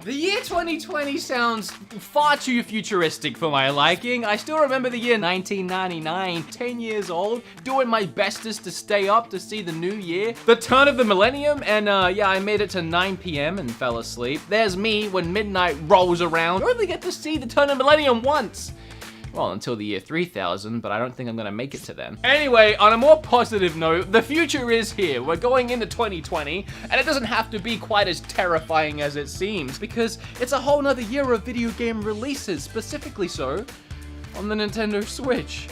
The year 2020 sounds far too futuristic for my liking. I still remember the year 1999, 10 years old, doing my bestest to stay up to see the new year. The turn of the millennium, and yeah, I made it to 9 p.m. and fell asleep. There's me when midnight rolls around. You only get to see the turn of millennium once. Well, until the year 3000, but I don't think I'm gonna make it to then. Anyway, on a more positive note, the future is here. We're going into 2020, and it doesn't have to be quite as terrifying as it seems, because it's a whole nother year of video game releases, specifically so on the Nintendo Switch.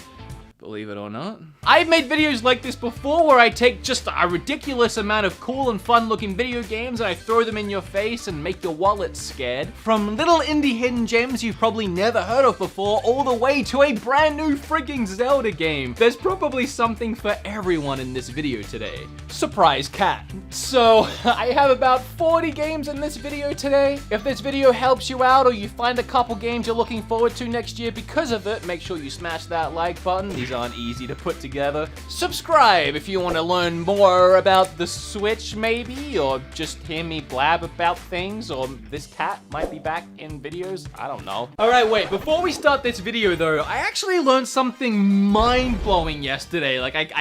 Believe it or not. I've made videos like this before where I take just a ridiculous amount of cool and fun looking video games and I throw them in your face and make your wallet scared. From little indie hidden gems you've probably never heard of before, all the way to a brand new freaking Zelda game. There's probably something for everyone in this video today. Surprise cat. So, I have about 40 games in this video today. If this video helps you out or you find a couple games you're looking forward to next year because of it, make sure you smash that like button. These aren't easy to put together. Subscribe if you want to learn more about the Switch maybe, or just hear me blab about things, or this cat might be back in videos, I don't know. Alright, wait, before we start this video though, I actually learned something mind-blowing yesterday. Like,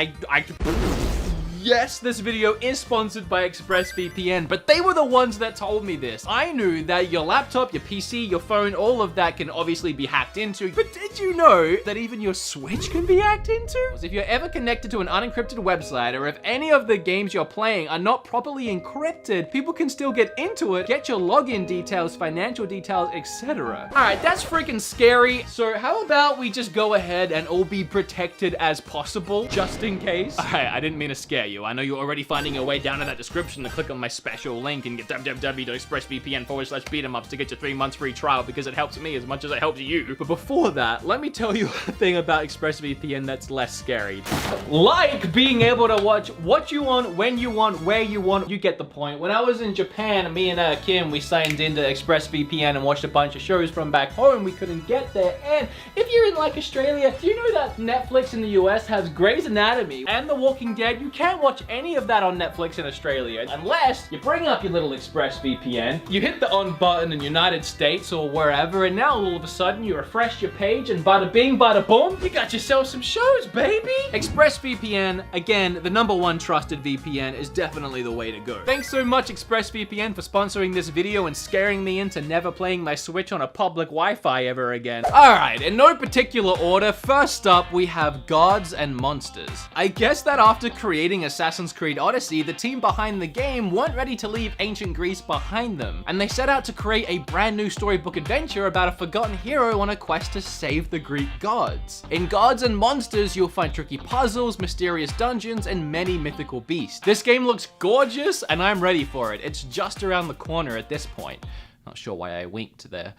Yes, this video is sponsored by ExpressVPN, but they were the ones that told me this. I knew that your laptop, your PC, your phone, all of that can obviously be hacked into, but did you know that even your Switch can be hacked into? If you're ever connected to an unencrypted website, or if any of the games you're playing are not properly encrypted, people can still get into it, get your login details, financial details, etc. Alright, that's freaking scary. So how about we just go ahead and all be protected as possible, just in case? Alright, I didn't mean to scare you. I know you're already finding your way down to that description to click on my special link and get www.expressvpn/beatemups to get your 3 months free trial because it helps me as much as it helps you. But before that, let me tell you a thing about ExpressVPN that's less scary. Like being able to watch what you want, when you want, where you want. You get the point. When I was in Japan, me and Kim, we signed into ExpressVPN and watched a bunch of shows from back home. We couldn't get there. And if you're in like Australia, do you know that Netflix in the US has Grey's Anatomy and The Walking Dead? You can't watch any of that on Netflix in Australia unless you bring up your little ExpressVPN, you hit the on button in United States or wherever, and now all of a sudden you refresh your page and bada bing bada boom, you got yourself some shows, baby! ExpressVPN, again, the #1 trusted VPN, is definitely the way to go. Thanks so much ExpressVPN for sponsoring this video and scaring me into never playing my Switch on a public Wi-Fi ever again. Alright, in no particular order, first up we have Gods and Monsters. I guess that after creating Assassin's Creed Odyssey, the team behind the game weren't ready to leave ancient Greece behind them, and they set out to create a brand new storybook adventure about a forgotten hero on a quest to save the Greek gods. In Gods and Monsters, you'll find tricky puzzles, mysterious dungeons, and many mythical beasts. This game looks gorgeous, and I'm ready for it. It's just around the corner at this point. Not sure why I winked there.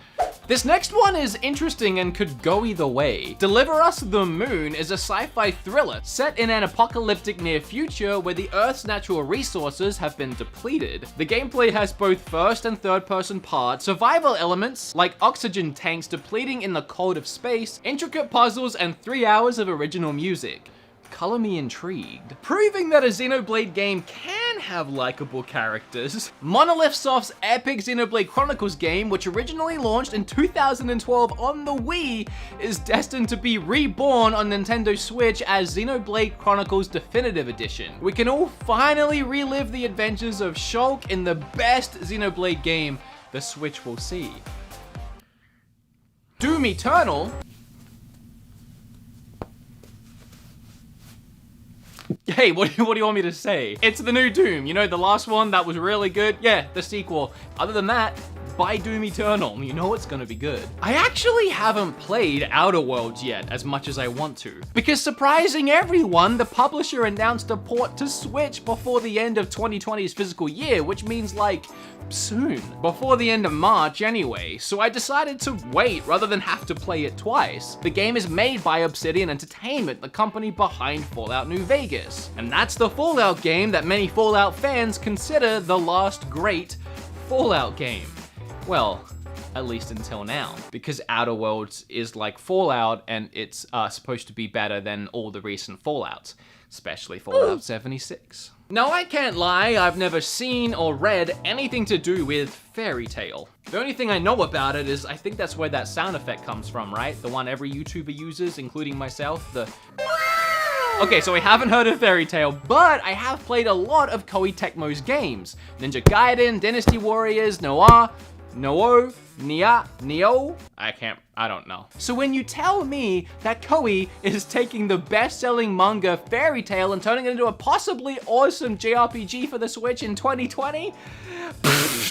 This next one is interesting and could go either way. Deliver Us the Moon is a sci-fi thriller set in an apocalyptic near future where the Earth's natural resources have been depleted. The gameplay has both first and third person parts, survival elements like oxygen tanks depleting in the cold of space, intricate puzzles, and 3 hours of original music. Color me intrigued. Proving that a Xenoblade game can have likable characters, Monolith Soft's epic Xenoblade Chronicles game, which originally launched in 2012 on the Wii, is destined to be reborn on Nintendo Switch as Xenoblade Chronicles Definitive Edition. We can all finally relive the adventures of Shulk in the best Xenoblade game the Switch will see. Doom Eternal. Hey, what do you want me to say? It's the new Doom. You know, the last one that was really good? Yeah, the sequel. Other than that, buy Doom Eternal. You know it's gonna be good. I actually haven't played Outer Worlds yet as much as I want to, because surprising everyone, the publisher announced a port to Switch before the end of 2020's fiscal year, which means like soon. Before the end of March anyway, so I decided to wait rather than have to play it twice. The game is made by Obsidian Entertainment, the company behind Fallout New Vegas. And that's the Fallout game that many Fallout fans consider the last great Fallout game. Well, at least until now, because Outer Worlds is like Fallout and it's supposed to be better than all the recent Fallouts, especially Fallout 76. Now, I can't lie, I've never seen or read anything to do with Fairy Tail. The only thing I know about it is I think that's where that sound effect comes from, right? The one every YouTuber uses, including myself, the... Okay, so I haven't heard of Fairy Tail, but I have played a lot of Koei Tecmo's games. Ninja Gaiden, Dynasty Warriors, Noah, Noo, Nia, Neo? I don't know. So when you tell me that Koei is taking the best-selling manga Fairy Tail and turning it into a possibly awesome JRPG for the Switch in 2020,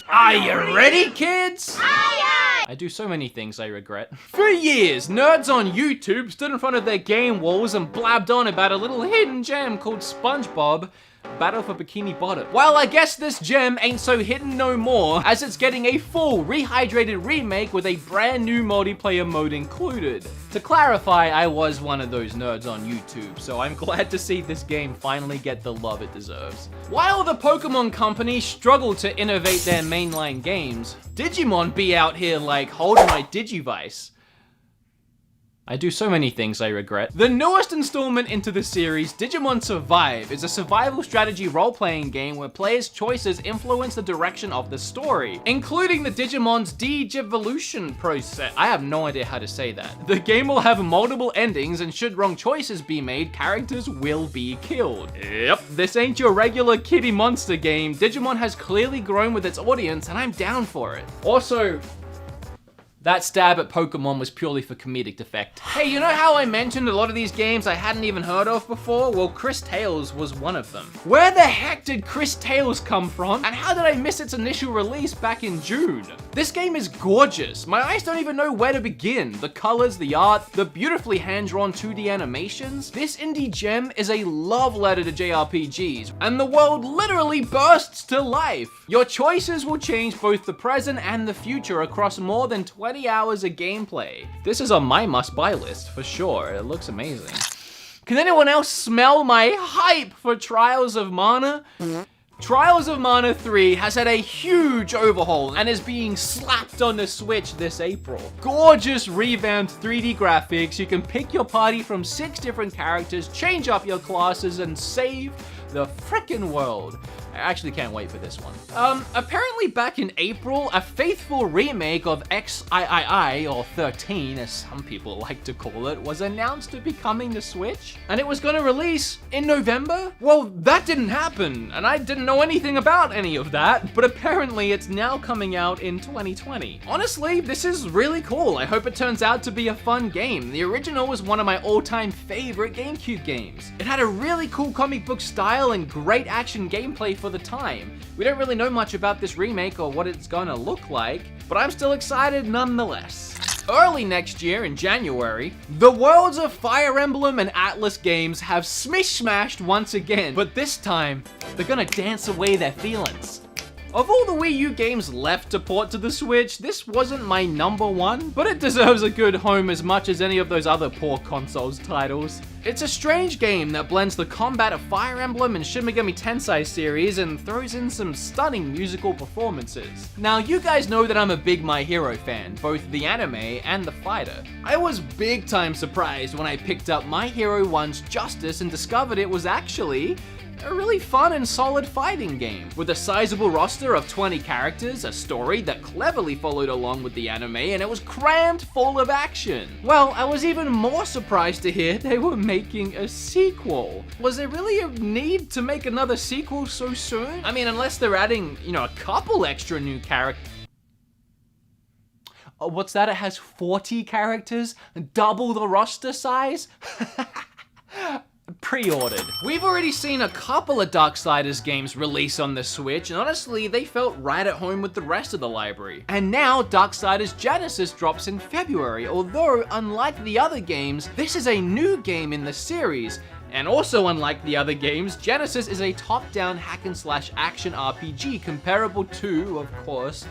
are you ready, kids? I do so many things I regret. For years, nerds on YouTube stood in front of their game walls and blabbed on about a little hidden gem called SpongeBob Battle for Bikini Bottom. Well, I guess this gem ain't so hidden no more, as it's getting a full, rehydrated remake with a brand new multiplayer mode included. To clarify, I was one of those nerds on YouTube, so I'm glad to see this game finally get the love it deserves. While the Pokemon Company struggled to innovate their mainline games, Digimon be out here like, hold my Digivice. I do so many things I regret. The newest installment into the series, Digimon Survive, is a survival strategy role-playing game where players' choices influence the direction of the story, including the Digimon's Digivolution process. I have no idea how to say that. The game will have multiple endings, and should wrong choices be made, characters will be killed. Yep, this ain't your regular kitty monster game. Digimon has clearly grown with its audience, and I'm down for it. Also, that stab at Pokemon was purely for comedic effect. Hey, you know how I mentioned a lot of these games I hadn't even heard of before? Well, Cris Tales was one of them. Where the heck did Cris Tales come from? And how did I miss its initial release back in June? This game is gorgeous. My eyes don't even know where to begin. The colors, the art, the beautifully hand-drawn 2D animations. This indie gem is a love letter to JRPGs, and the world literally bursts to life. Your choices will change both the present and the future across more than 20 hours of gameplay. This is on my must-buy list for sure. It looks amazing. Can anyone else smell my hype for Trials of Mana? Trials of Mana 3 has had a huge overhaul and is being slapped on the Switch this April. Gorgeous revamped 3D graphics, you can pick your party from 6 different characters, change up your classes, and save the frickin' world. I actually can't wait for this one. Apparently back in April, a faithful remake of XIII, or 13 as some people like to call it, was announced to be coming to Switch, and it was gonna release in November? Well, that didn't happen, and I didn't know anything about any of that, but apparently it's now coming out in 2020. Honestly, this is really cool. I hope it turns out to be a fun game. The original was one of my all-time favorite GameCube games. It had a really cool comic book style and great action gameplay for the time. We don't really know much about this remake or what it's gonna look like, but I'm still excited nonetheless. Early next year, in January, the worlds of Fire Emblem and Atlas games have smash-smashed once again, but this time, they're gonna dance away their feelings. Of all the Wii U games left to port to the Switch, this wasn't my #1, but it deserves a good home as much as any of those other poor consoles titles. It's a strange game that blends the combat of Fire Emblem and Shin Megami Tensei series and throws in some stunning musical performances. Now, you guys know that I'm a big My Hero fan, both the anime and the fighter. I was big time surprised when I picked up My Hero 1's Justice and discovered it was actually a really fun and solid fighting game, with a sizable roster of 20 characters, a story that cleverly followed along with the anime, and it was crammed full of action. Well, I was even more surprised to hear they were making a sequel. Was there really a need to make another sequel so soon? I mean, unless they're adding, a couple extra new characters. Oh, what's that? It has 40 characters? Double the roster size? Pre-ordered. We've already seen a couple of Darksiders games release on the Switch, and honestly, they felt right at home with the rest of the library. And now, Darksiders Genesis drops in February, although, unlike the other games, this is a new game in the series. And also, unlike the other games, Genesis is a top-down hack-and-slash action RPG comparable to, of course,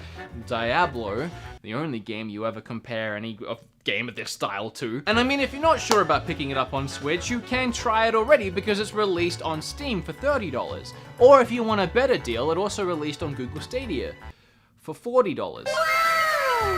Diablo, the only game you ever compare any game of this style to. And I mean, if you're not sure about picking it up on Switch, you can try it already because it's released on Steam for $30. Or if you want a better deal, it also released on Google Stadia for $40.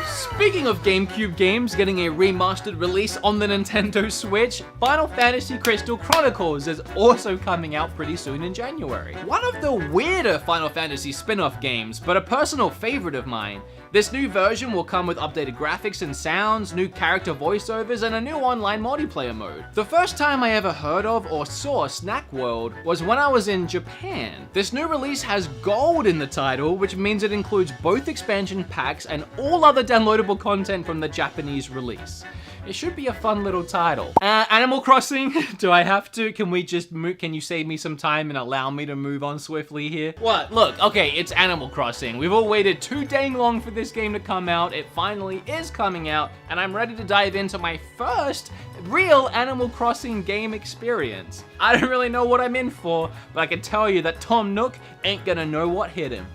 Speaking of GameCube games getting a remastered release on the Nintendo Switch, Final Fantasy Crystal Chronicles is also coming out pretty soon in January. One of the weirder Final Fantasy spin-off games, but a personal favorite of mine. This new version will come with updated graphics and sounds, new character voiceovers, and a new online multiplayer mode. The first time I ever heard of or saw Snack World was when I was in Japan. This new release has gold in the title, which means it includes both expansion packs and all other downloadable content from the Japanese release. It should be a fun little title. Animal Crossing, do I have to? Can we just move? Can you save me some time and allow me to move on swiftly here? What? Look, okay, it's Animal Crossing. We've all waited too dang long for this game to come out. It finally is coming out, and I'm ready to dive into my first real Animal Crossing game experience. I don't really know what I'm in for, but I can tell you that Tom Nook ain't gonna know what hit him.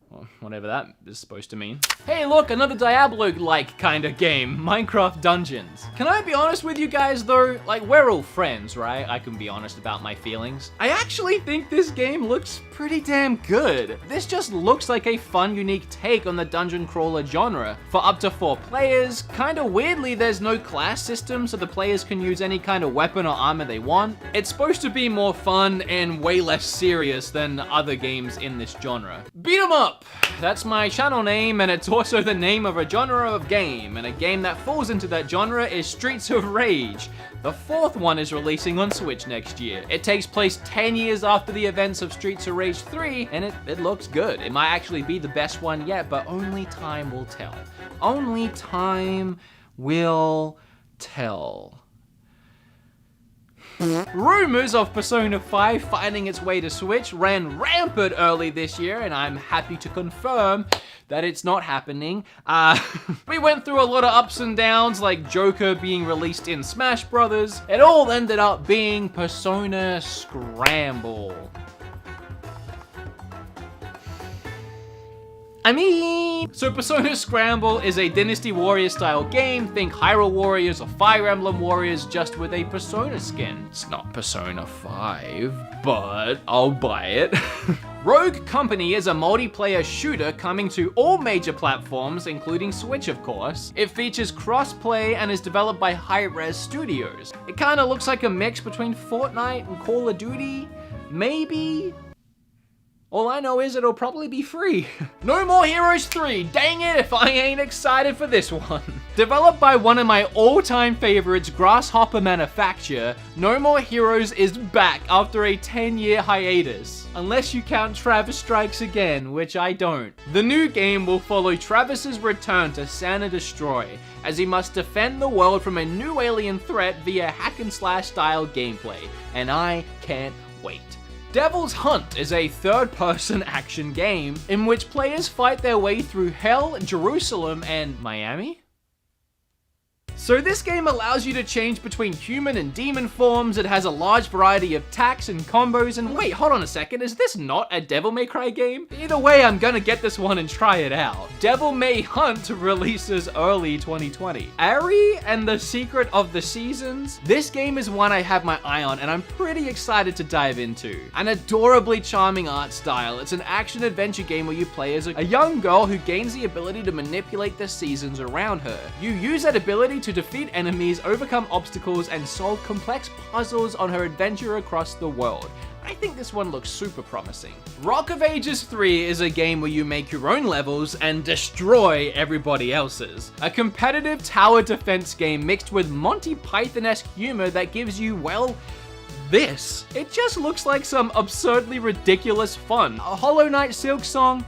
Well, whatever that is supposed to mean. Hey look, another Diablo-like kind of game, Minecraft Dungeons. Can I be honest with you guys though? Like, we're all friends, right? I can be honest about my feelings. I actually think this game looks pretty damn good. This just looks like a fun, unique take on the dungeon crawler genre. For up to 4 players, kinda weirdly there's no class system, so the players can use any kind of weapon or armor they want. It's supposed to be more fun and way less serious than other games in this genre. Beat 'em up! That's my channel name, and it's also the name of a genre of game, and a game that falls into that genre is Streets of Rage. The 4th one is releasing on Switch next year. It takes place 10 years after the events of Streets of Rage 3, and it looks good. It might actually be the best one yet, but only time will tell. Only time will tell. Rumors of Persona 5 finding its way to Switch ran rampant early this year, and I'm happy to confirm that it's not happening. We went through a lot of ups and downs, like Joker being released in Smash Brothers. It all ended up being Persona Scramble. So Persona Scramble is a Dynasty Warriors style game. Think Hyrule Warriors or Fire Emblem Warriors, just with a Persona skin. It's not Persona 5, but I'll buy it. Rogue Company is a multiplayer shooter coming to all major platforms, including Switch of course. It features cross-play and is developed by Hi-Rez Studios. It kinda looks like a mix between Fortnite and Call of Duty, maybe? All I know is it'll probably be free. No More Heroes 3, dang it if I ain't excited for this one. Developed by one of my all-time favorites, Grasshopper Manufacture, No More Heroes is back after a 10-year hiatus. Unless you count Travis Strikes Again, which I don't. The new game will follow Travis's return to Santa Destroy, as he must defend the world from a new alien threat via hack-and-slash style gameplay, and I can't wait. Devil's Hunt is a third-person action game in which players fight their way through Hell, Jerusalem, and Miami? So this game allows you to change between human and demon forms. It has a large variety of attacks and combos, and wait, hold on a second, is this not a Devil May Cry game? Either way, I'm gonna get this one and try it out. Devil May Hunt releases early 2020. Ari and the Secret of the Seasons. This game is one I have my eye on, and I'm pretty excited to dive into. An adorably charming art style. It's an action-adventure game where you play as a young girl who gains the ability to manipulate the seasons around her. You use that ability to defeat enemies, overcome obstacles, and solve complex puzzles on her adventure across the world. I think this one looks super promising. Rock of Ages 3 is a game where you make your own levels and destroy everybody else's. A competitive tower defense game mixed with Monty Python-esque humor that gives you, well, this. It just looks like some absurdly ridiculous fun. A Hollow Knight Silksong?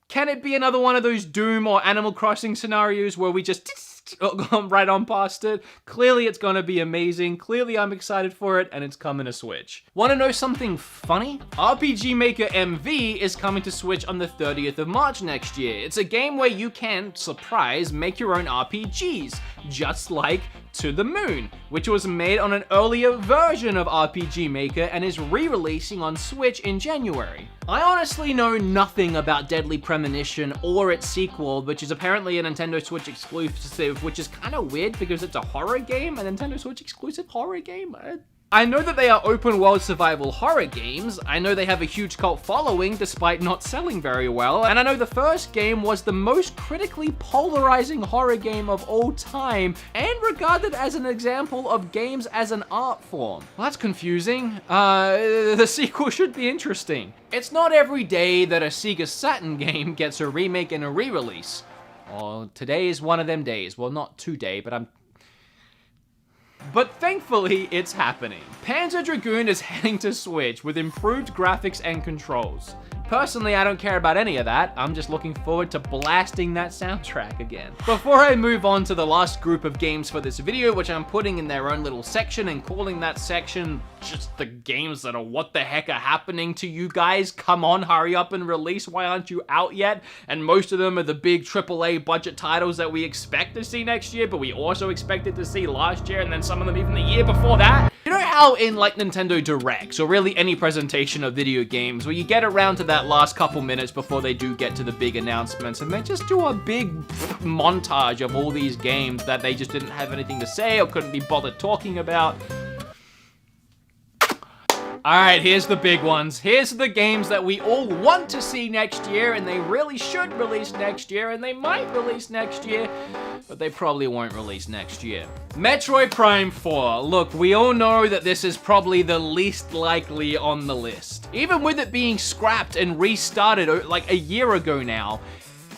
Can it be another one of those Doom or Animal Crossing scenarios where we just right on past it? Clearly it's gonna be amazing. Clearly I'm excited for it, and it's coming to Switch. Wanna know something funny? RPG Maker MV is coming to Switch on the 30th of March next year. It's a game where you can, surprise, make your own RPGs, just like To the Moon, which was made on an earlier version of RPG Maker and is re-releasing on Switch in January. I honestly know nothing about Deadly Premonition or its sequel, which is apparently a Nintendo Switch exclusive, which is kind of weird because it's a horror game, a Nintendo Switch exclusive horror game. I know that they are open world survival horror games, I know they have a huge cult following despite not selling very well, and I know the first game was the most critically polarizing horror game of all time, and regarded as an example of games as an art form. Well, that's confusing. The sequel should be interesting. It's not every day that a Sega Saturn game gets a remake and a re-release. Well, today is one of them days. Well, not today, but thankfully, it's happening. Panzer Dragoon is heading to Switch with improved graphics and controls. Personally, I don't care about any of that. I'm just looking forward to blasting that soundtrack again. Before I move on to the last group of games for this video, which I'm putting in their own little section and calling that section just the games that are what the heck are happening to you guys? Come on, hurry up and release. Why aren't you out yet? And most of them are the big AAA budget titles that we expect to see next year, but we also expected to see last year, and then some of them even the year before that. You know how in like Nintendo Directs, or really any presentation of video games, where you get around to that last couple minutes before they do get to the big announcements, and they just do a big montage of all these games that they just didn't have anything to say or couldn't be bothered talking about. Alright, here's the big ones. Here's the games that we all want to see next year, and they really should release next year, and they might release next year, but they probably won't release next year. Metroid Prime 4. Look, we all know that this is probably the least likely on the list. Even with it being scrapped and restarted like a year ago now,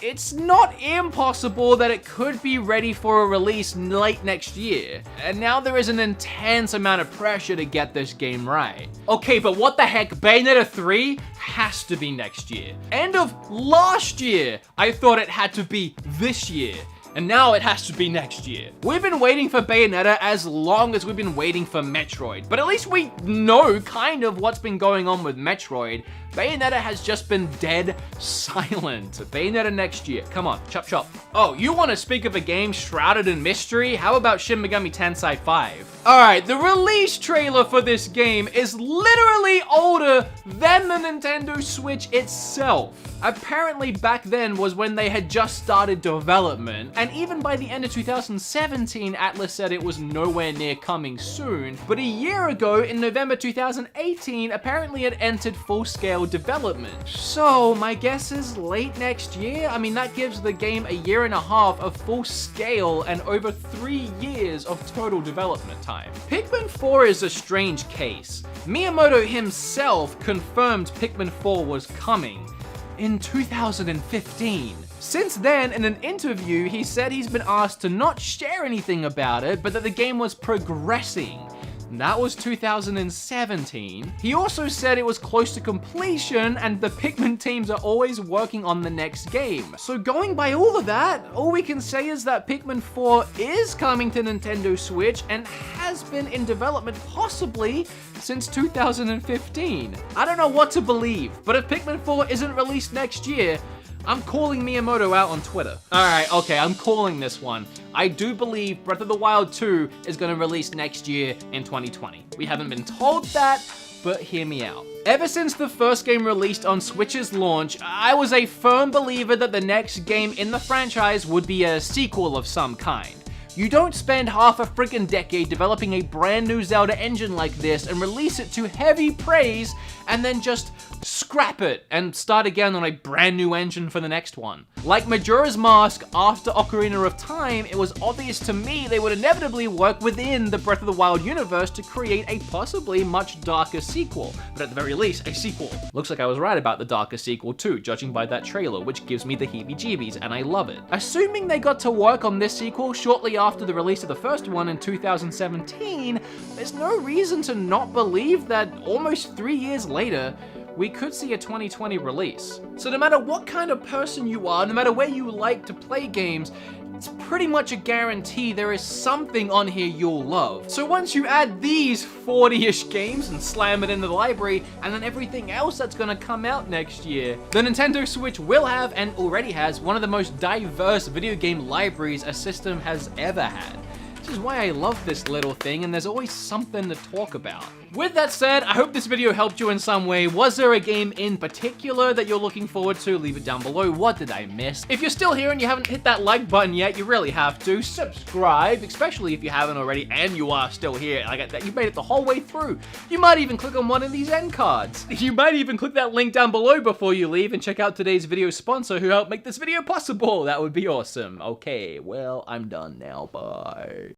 it's not impossible that it could be ready for a release late next year. And now there is an intense amount of pressure to get this game right. Okay, but what the heck? Bayonetta 3 has to be next year. End of last year, I thought it had to be this year. And now it has to be next year. We've been waiting for Bayonetta as long as we've been waiting for Metroid, but at least we know kind of what's been going on with Metroid. Bayonetta has just been dead silent. Bayonetta next year. Come on, chop chop. Oh, you want to speak of a game shrouded in mystery? How about Shin Megami Tensei 5? Alright, the release trailer for this game is literally older than the Nintendo Switch itself. Apparently back then was when they had just started development, and even by the end of 2017, Atlus said it was nowhere near coming soon, but a year ago, in November 2018, apparently it entered full-scale development. So, my guess is late next year? I mean, that gives the game a year and a half of full-scale and over 3 years of total development time. Pikmin 4 is a strange case. Miyamoto himself confirmed Pikmin 4 was coming in 2015. Since then, in an interview, he said he's been asked to not share anything about it, but that the game was progressing. That was 2017. He also said it was close to completion and the Pikmin teams are always working on the next game. So going by all of that, all we can say is that Pikmin 4 is coming to Nintendo Switch and has been in development possibly since 2015. I don't know what to believe, but if Pikmin 4 isn't released next year, I'm calling Miyamoto out on Twitter. Alright, okay, I'm calling this one. I do believe Breath of the Wild 2 is going to release next year in 2020. We haven't been told that, but hear me out. Ever since the first game released on Switch's launch, I was a firm believer that the next game in the franchise would be a sequel of some kind. You don't spend half a freaking decade developing a brand new Zelda engine like this and release it to heavy praise and then just scrap it and start again on a brand new engine for the next one. Like Majora's Mask after Ocarina of Time, it was obvious to me they would inevitably work within the Breath of the Wild universe to create a possibly much darker sequel, but at the very least, a sequel. Looks like I was right about the darker sequel too, judging by that trailer, which gives me the heebie-jeebies, and I love it. Assuming they got to work on this sequel shortly after the release of the first one in 2017, there's no reason to not believe that almost 3 years later, we could see a 2020 release. So no matter what kind of person you are, no matter where you like to play games, it's pretty much a guarantee there is something on here you'll love. So once you add these 40-ish games and slam it into the library, and then everything else that's gonna come out next year, the Nintendo Switch will have, and already has, one of the most diverse video game libraries a system has ever had. Which is why I love this little thing, and there's always something to talk about. With that said, I hope this video helped you in some way. Was there a game in particular that you're looking forward to? Leave it down below. What did I miss? If you're still here and you haven't hit that like button yet, you really have to. Subscribe, especially if you haven't already and you are still here. Like that, you made it the whole way through. You might even click on one of these end cards. You might even click that link down below before you leave and check out today's video sponsor who helped make this video possible. That would be awesome. Okay, well, I'm done now. Bye.